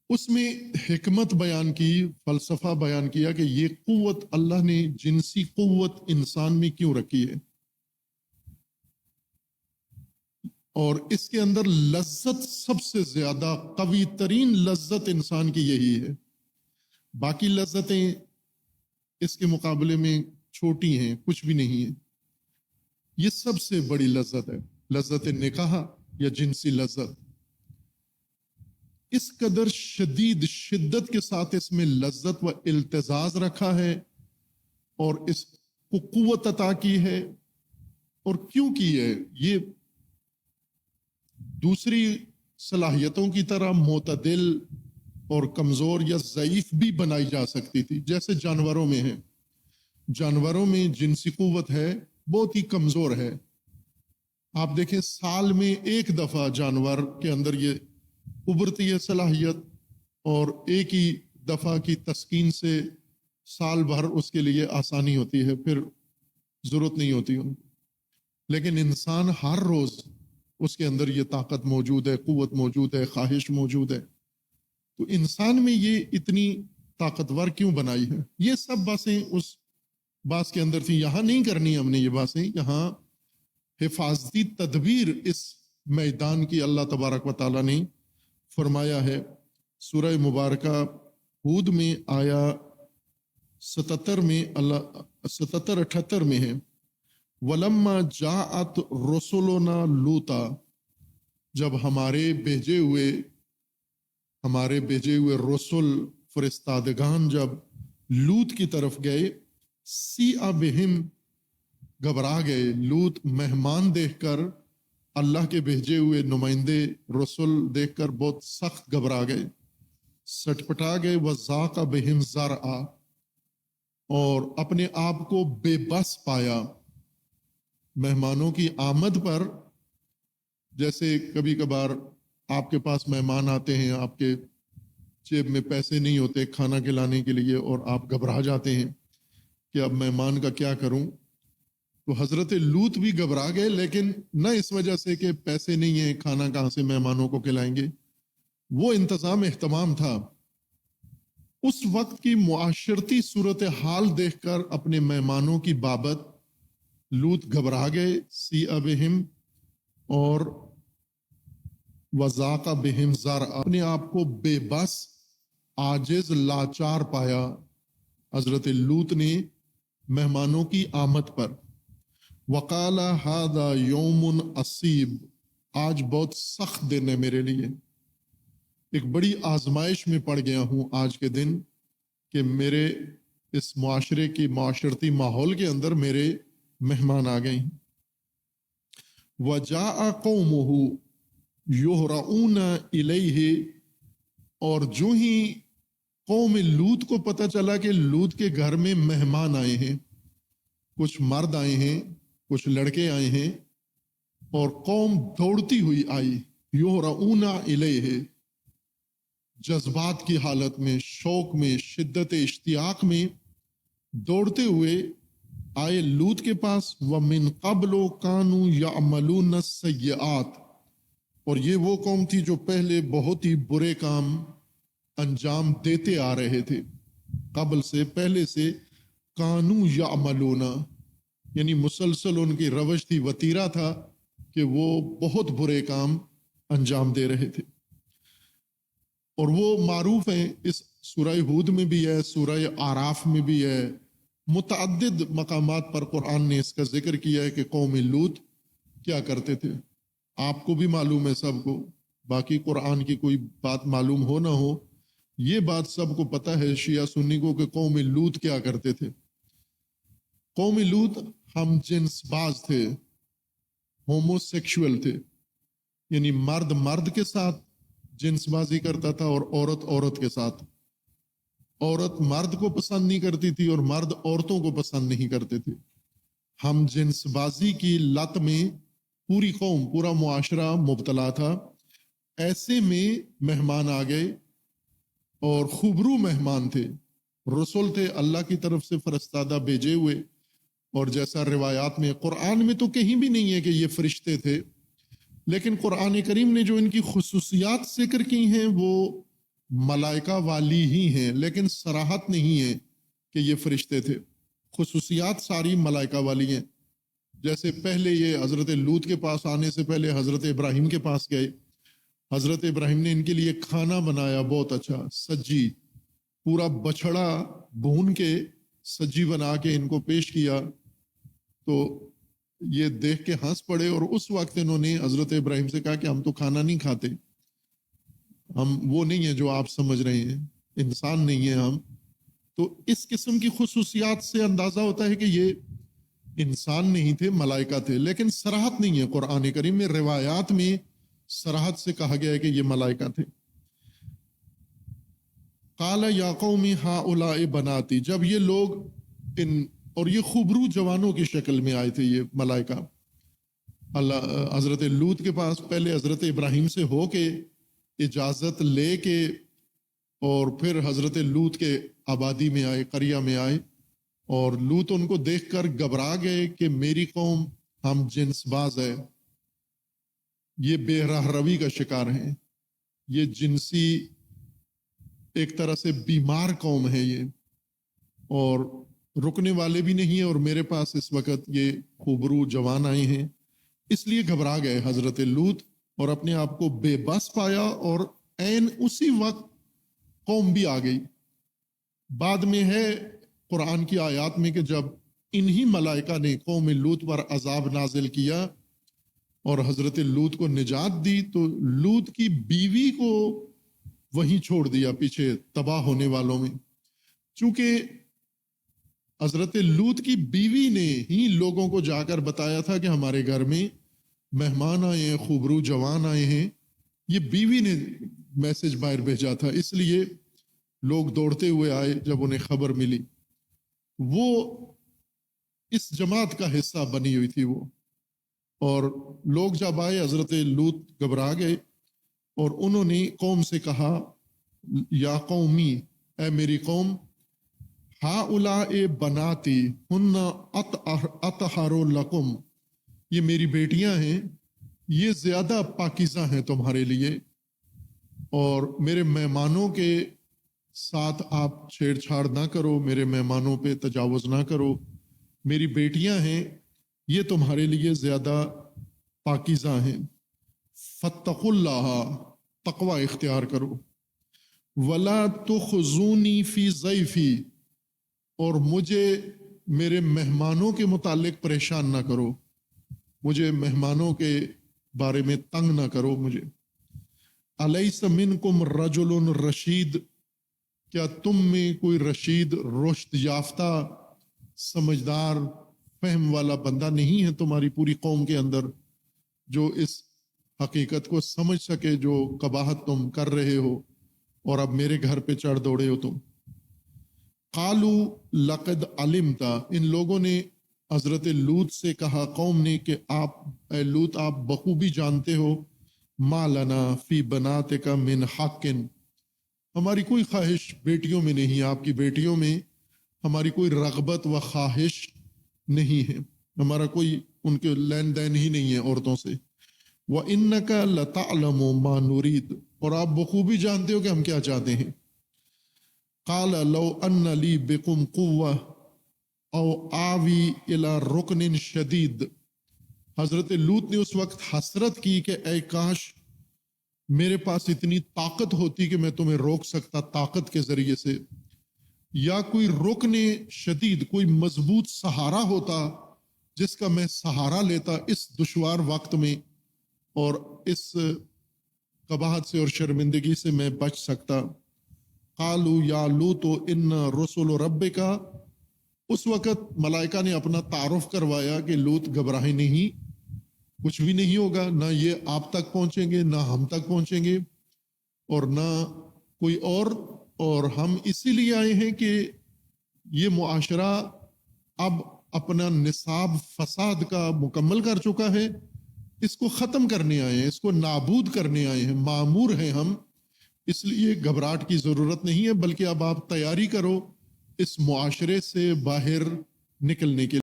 اس میں حکمت بیان کی، فلسفہ بیان کیا کہ یہ قوت اللہ نے جنسی قوت انسان میں کیوں رکھی ہے، اور اس کے اندر لذت سب سے زیادہ قوی ترین لذت انسان کی یہی ہے. باقی لذتیں اس کے مقابلے میں چھوٹی ہیں، کچھ بھی نہیں ہے. یہ سب سے بڑی لذت ہے، لذت نکاح یا جنسی لذت. اس قدر شدید شدت کے ساتھ اس میں لذت و التزاز رکھا ہے اور اس کو قوت عطا کی ہے. اور کیوں کی ہے؟ یہ دوسری صلاحیتوں کی طرح معتدل اور کمزور یا ضعیف بھی بنائی جا سکتی تھی، جیسے جانوروں میں ہے. جانوروں میں جنسی قوت ہے، بہت ہی کمزور ہے. آپ دیکھیں سال میں ایک دفعہ جانور کے اندر یہ ابھرتی ہے صلاحیت، اور ایک ہی دفعہ کی تسکین سے سال بھر اس کے لیے آسانی ہوتی ہے، پھر ضرورت نہیں ہوتی ان کو. لیکن انسان ہر روز اس کے اندر یہ طاقت موجود ہے، قوت موجود ہے، خواہش موجود ہے. تو انسان میں یہ اتنی طاقتور کیوں بنائی ہے؟ یہ سب باتیں اس باس کے اندر تھی. یہاں نہیں کرنی ہم نے یہ باتیں، یہاں حفاظتی تدبیر اس میدان کی اللہ تبارک و تعالیٰ نے فرمایا ہے. سورہ مبارکہ ہود میں آیا 77 میں اللہ 77-78 میں ہے، وَلَمَّا جَاءَتْ رُسُلُنَا لُوطًا، جب ہمارے بھیجے ہوئے رسول فرستادگان جب لوط کی طرف گئے، سیئ بہم، گھبرا گئے. لوط مہمان دیکھ کر، اللہ کے بھیجے ہوئے نمائندے رسول دیکھ کر بہت سخت گھبرا گئے، سٹپٹا گئے. وَذَاقَ بِهِمْ ذَرْعًا، اور اپنے آپ کو بے بس پایا مہمانوں کی آمد پر. جیسے کبھی کبھار آپ کے پاس مہمان آتے ہیں، آپ کے جیب میں پیسے نہیں ہوتے کھانا کھلانے کے لیے، اور آپ گھبرا جاتے ہیں کہ اب مہمان کا کیا کروں. تو حضرت لوط بھی گھبرا گئے، لیکن نہ اس وجہ سے کہ پیسے نہیں ہیں، کھانا کہاں سے مہمانوں کو کھلائیں گے. وہ انتظام اہتمام تھا. اس وقت کی معاشرتی صورتحال دیکھ کر اپنے مہمانوں کی بابت لوط گھبرا گئے. سیئ بہم، اور وَذَاقَ بِهِمْ ذَرْعًا، اپنے آپ کو بے بس، عاجز، لاچار پایا حضرت لوط نے مہمانوں کی آمد پر. وَقَالَ هَذَا يَوْمٌ عَصِیبٌ، آج بہت سخت دن ہے میرے لیے، ایک بڑی آزمائش میں پڑ گیا ہوں آج کے دن، کہ میرے اس معاشرے کی معاشرتی ماحول کے اندر میرے مہمان آ گئے ہیں. وَجَاءَ قَوْمُهُ یُہْرَعُونَ إِلَیْهِ، اور جو ہی قوم لوط کو پتہ چلا کہ لوط کے گھر میں مہمان آئے ہیں، کچھ مرد آئے ہیں، کچھ لڑکے آئے ہیں، اور قوم دوڑتی ہوئی آئی. یُہْرَعُونَ إِلَیْهِ، جذبات کی حالت میں، شوق میں، شدت اشتیاق میں دوڑتے ہوئے آئے لوط کے پاس. وَمِن قَبْلُ كَانُوا يَعْمَلُونَ السَّيِّئَاتِ، اور یہ وہ قوم تھی جو پہلے بہت ہی برے کام انجام دیتے آ رہے تھے. قبل سے، پہلے سے. کانو یعملون، یعنی مسلسل ان کی روش تھی، وتیرہ تھا کہ وہ بہت برے کام انجام دے رہے تھے. اور وہ معروف ہیں، اس سورہ ہود میں بھی ہے، سورہ اعراف میں بھی ہے، متعدد مقامات پر قرآن نے اس کا ذکر کیا ہے کہ قوم لوط کیا کرتے تھے. آپ کو بھی معلوم ہے، سب کو، باقی قرآن کی کوئی بات معلوم ہو نہ ہو، یہ بات سب کو پتہ ہے شیعہ سنی کو کہ قوم لوط کیا کرتے تھے. قوم لوط ہم جنس باز تھے، ہومو سیکشول تھے، یعنی مرد مرد کے ساتھ جنس بازی کرتا تھا اور عورت عورت کے ساتھ. عورت مرد کو پسند نہیں کرتی تھی اور مرد عورتوں کو پسند نہیں کرتے تھے. ہم جنس بازی کی لت میں پوری قوم، پورا معاشرہ مبتلا تھا. ایسے میں مہمان آ گئے، اور خوبرو مہمان تھے، رسول تھے اللہ کی طرف سے فرستادہ بھیجے ہوئے. اور جیسا روایات میں، قرآن میں تو کہیں بھی نہیں ہے کہ یہ فرشتے تھے، لیکن قرآن کریم نے جو ان کی خصوصیات ذکر کی ہیں وہ ملائکہ والی ہی ہیں، لیکن صراحت نہیں ہے کہ یہ فرشتے تھے۔ خصوصیات ساری ملائکہ والی ہیں۔ جیسے پہلے یہ حضرت لوط کے پاس آنے سے پہلے حضرت ابراہیم کے پاس گئے، حضرت ابراہیم نے ان کے لیے کھانا بنایا بہت اچھا، سجی پورا بچھڑا بھون کے سجی بنا کے ان کو پیش کیا، تو یہ دیکھ کے ہنس پڑے، اور اس وقت انہوں نے حضرت ابراہیم سے کہا کہ ہم تو کھانا نہیں کھاتے، ہم وہ نہیں ہیں جو آپ سمجھ رہے ہیں، انسان نہیں ہیں ہم۔ تو اس قسم کی خصوصیات سے اندازہ ہوتا ہے کہ یہ انسان نہیں تھے، ملائکہ تھے، لیکن صراحت نہیں ہے قرآن کریم میں، روایات میں صراحت سے کہا گیا ہے کہ یہ ملائکہ تھے۔ قال یا قوم ہؤلاء بناتی، جب یہ لوگ اور یہ خوبرو جوانوں کی شکل میں آئے تھے یہ ملائکہ حضرت لوط کے پاس، پہلے حضرت ابراہیم سے ہو کے اجازت لے کے، اور پھر حضرت لوط کے آبادی میں آئے، قریہ میں آئے، اور لوط ان کو دیکھ کر گھبرا گئے کہ میری قوم ہم جنس باز ہے، یہ بے راہ روی کا شکار ہیں، یہ جنسی ایک طرح سے بیمار قوم ہے یہ، اور رکنے والے بھی نہیں ہیں، اور میرے پاس اس وقت یہ خوبرو جوان آئے ہیں، اس لیے گھبرا گئے حضرت لوط اور اپنے آپ کو بے بس پایا، اور عین اسی وقت قوم بھی آ گئی۔ بعد میں ہے قرآن کی آیات میں کہ جب انہی ملائکہ نے قوم لوط پر عذاب نازل کیا اور حضرت لوط کو نجات دی، تو لوط کی بیوی کو وہیں چھوڑ دیا پیچھے تباہ ہونے والوں میں، چونکہ حضرت لوط کی بیوی نے ہی لوگوں کو جا کر بتایا تھا کہ ہمارے گھر میں مہمان آئے ہیں، خوبرو جوان آئے ہیں، یہ بیوی نے میسج باہر بھیجا تھا، اس لیے لوگ دوڑتے ہوئے آئے جب انہیں خبر ملی۔ وہ اس جماعت کا حصہ بنی ہوئی تھی وہ، اور لوگ جب آئے حضرت لوط گھبرا گئے، اور انہوں نے قوم سے کہا یا قومی، اے میری قوم، ہؤلاء بناتی ہن اطہر لکم، یہ میری بیٹیاں ہیں، یہ زیادہ پاکیزہ ہیں تمہارے لیے، اور میرے مہمانوں کے ساتھ آپ چھیڑ چھاڑ نہ کرو، میرے مہمانوں پہ تجاوز نہ کرو، میری بیٹیاں ہیں، یہ تمہارے لیے زیادہ پاکیزہ ہیں۔ فاتقوا اللہ، تقوی اختیار کرو، ولا تخزونی فی ضیفی، اور مجھے میرے مہمانوں کے متعلق پریشان نہ کرو، مجھے مہمانوں کے بارے میں تنگ نہ کرو مجھے۔ الیس منکم رجل رشید، کیا تم میں کوئی رشید، رشد یافتہ، سمجھدار، فہم والا بندہ نہیں ہے تمہاری پوری قوم کے اندر، جو اس حقیقت کو سمجھ سکے جو قباحت تم کر رہے ہو، اور اب میرے گھر پہ چڑھ دوڑے ہو تم۔ قالو لقد علمت، ان لوگوں نے حضرت لوط سے کہا، قوم نے، کہ آپ اے لوط آپ بخوبی جانتے ہو، ما لنا فی بناتک من حق، ہماری کوئی خواہش بیٹیوں میں نہیں، آپ کی بیٹیوں میں ہماری کوئی رغبت و خواہش نہیں ہے، ہمارا کوئی ان کے لین دین ہی نہیں ہے عورتوں سے۔ وَإِنَّكَ لَتَعْلَمُ مَا نُرِيدُ، اور آپ بخوبی جانتے ہو کہ ہم کیا چاہتے ہیں۔ قَالَ لَوْ أَنَّ لِي بِكُمْ قُوَّةً أَوْ آوِي إِلَى رُكْنٍ شَدِيدٍ، حضرت لوط نے اس وقت حسرت کی کہ اے کاش میرے پاس اتنی طاقت ہوتی کہ میں تمہیں روک سکتا طاقت کے ذریعے سے، یا کوئی رکن شدید، کوئی مضبوط سہارا ہوتا جس کا میں سہارا لیتا اس دشوار وقت میں، اور اس قباحت سے اور شرمندگی سے میں بچ سکتا۔ قالو یا لوط ان رسول ربک، اس وقت ملائکہ نے اپنا تعارف کروایا کہ لوط گھبراہے نہیں، کچھ بھی نہیں ہوگا، نہ یہ آپ تک پہنچیں گے، نہ ہم تک پہنچیں گے، اور نہ کوئی اور ہم اسی لیے آئے ہیں کہ یہ معاشرہ اب اپنا نصاب فساد کا مکمل کر چکا ہے، اس کو ختم کرنے آئے ہیں، اس کو نابود کرنے آئے ہیں، مامور ہیں ہم، اس لیے گھبراہٹ کی ضرورت نہیں ہے، بلکہ اب آپ تیاری کرو اس معاشرے سے باہر نکلنے کے